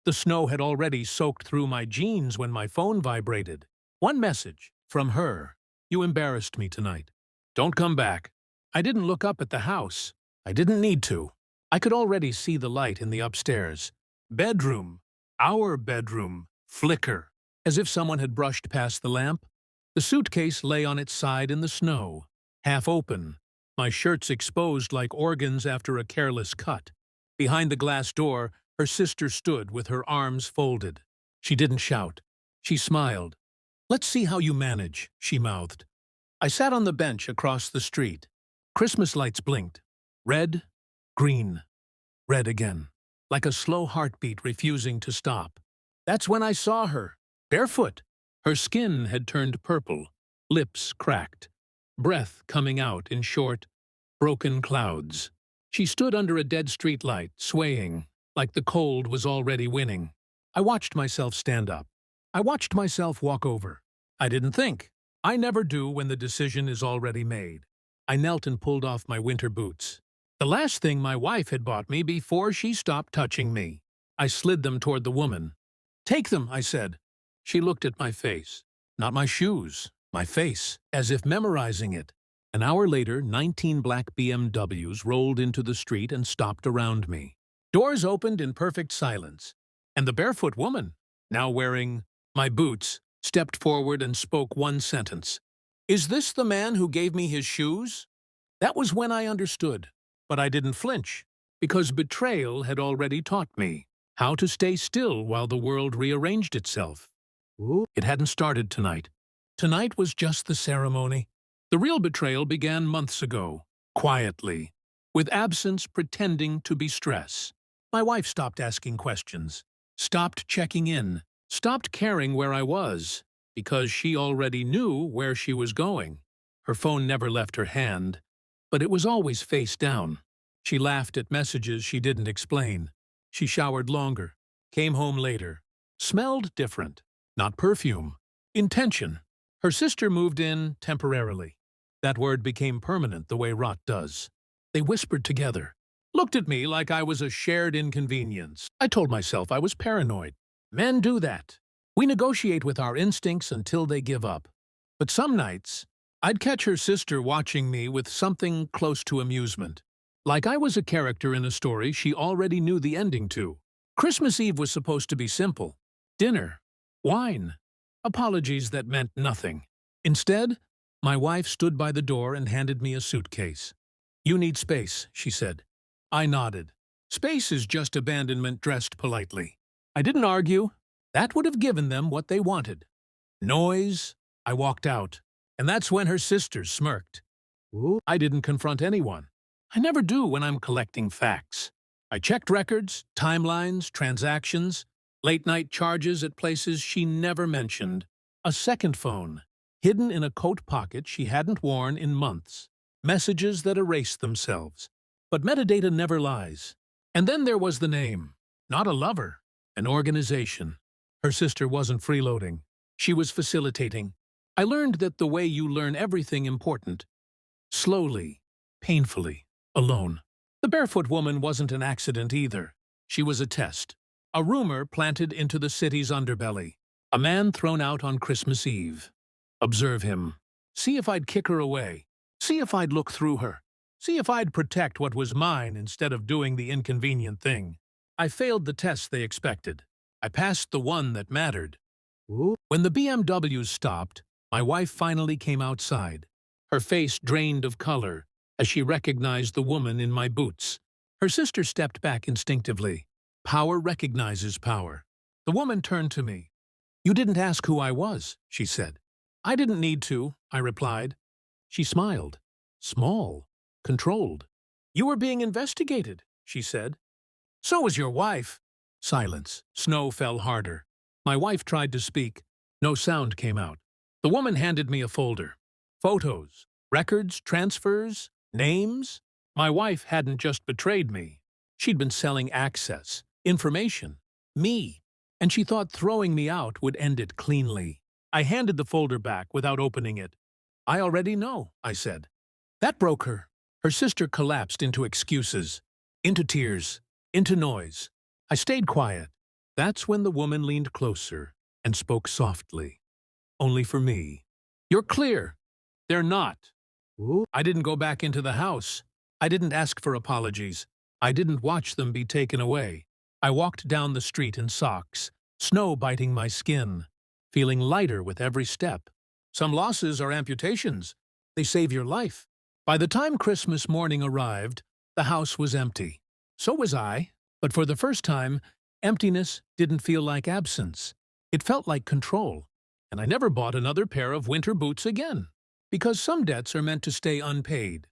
The snow had already soaked through my jeans when my phone vibrated. One message from her. You embarrassed me tonight. Don't come back. I didn't look up at the house. I didn't need to. I could already see the light in the upstairs. Bedroom, our bedroom, flicker, as if someone had brushed past the lamp. The suitcase lay on its side in the snow, half open, my shirts exposed like organs after a careless cut. Behind the glass door, her sister stood with her arms folded. She didn't shout. She smiled. Let's see how you manage, she mouthed. I sat on the bench across the street. Christmas lights blinked. Red, green, red again, like a slow heartbeat refusing to stop. That's when I saw her, barefoot. Her skin had turned purple, lips cracked, breath coming out in short, broken clouds. She stood under a dead streetlight, swaying, like the cold was already winning. I watched myself stand up. I watched myself walk over. I didn't think. I never do when the decision is already made. I knelt and pulled off my winter boots. The last thing my wife had bought me before she stopped touching me. I slid them toward the woman. Take them, I said. She looked at my face. Not my shoes, my face, as if memorizing it. An hour later, 19 black BMWs rolled into the street and stopped around me. Doors opened in perfect silence, and the barefoot woman, now wearing my boots, stepped forward and spoke one sentence. Is this the man who gave me his shoes? That was when I understood, but I didn't flinch, because betrayal had already taught me how to stay still while the world rearranged itself. It hadn't started tonight. Tonight was just the ceremony. The real betrayal began months ago, quietly, with absence pretending to be stress. My wife stopped asking questions, stopped checking in, stopped caring where I was, because she already knew where she was going. Her phone never left her hand, but it was always face down. She laughed at messages she didn't explain. She showered longer, came home later, smelled different. Not perfume. Intention. Her sister moved in temporarily. That word became permanent the way rot does. They whispered together, looked at me like I was a shared inconvenience. I told myself I was paranoid. Men do that. We negotiate with our instincts until they give up. But some nights, I'd catch her sister watching me with something close to amusement. Like I was a character in a story she already knew the ending to. Christmas Eve was supposed to be simple. Dinner. Wine. Apologies that meant nothing. Instead, my wife stood by the door and handed me a suitcase. You need space, she said. I nodded. Space is just abandonment dressed politely. I didn't argue. That would have given them what they wanted. Noise. I walked out. And that's when her sisters smirked. Ooh. I didn't confront anyone. I never do when I'm collecting facts. I checked records, timelines, transactions, late-night charges at places she never mentioned. A second phone, hidden in a coat pocket she hadn't worn in months. Messages that erased themselves. But metadata never lies. And then there was the name. Not a lover. An organization. Her sister wasn't freeloading. She was facilitating. I learned that the way you learn everything important. Slowly. Painfully. Alone. The barefoot woman wasn't an accident either. She was a test. A rumor planted into the city's underbelly. A man thrown out on Christmas Eve. Observe him. See if I'd kick her away. See if I'd look through her. See if I'd protect what was mine instead of doing the inconvenient thing. I failed the test they expected. I passed the one that mattered. Ooh. When the BMWs stopped, my wife finally came outside. Her face drained of color as she recognized the woman in my boots. Her sister stepped back instinctively. Power recognizes power. The woman turned to me. You didn't ask who I was, she said. I didn't need to, I replied. She smiled. Small. Controlled. You were being investigated, she said. So was your wife. Silence. Snow fell harder. My wife tried to speak. No sound came out. The woman handed me a folder. Photos. Records. Transfers. Names. My wife hadn't just betrayed me. She'd been selling access. Information. Me. And she thought throwing me out would end it cleanly. I handed the folder back without opening it. I already know, I said. That broke her. Her sister collapsed into excuses, into tears, into noise. I stayed quiet. That's when the woman leaned closer and spoke softly. Only for me. You're clear. They're not. Ooh. I didn't go back into the house. I didn't ask for apologies. I didn't watch them be taken away. I walked down the street in socks, snow biting my skin, feeling lighter with every step. Some losses are amputations. They save your life. By the time Christmas morning arrived, the house was empty. So was I, but for the first time, emptiness didn't feel like absence. It felt like control, and I never bought another pair of winter boots again. Because some debts are meant to stay unpaid.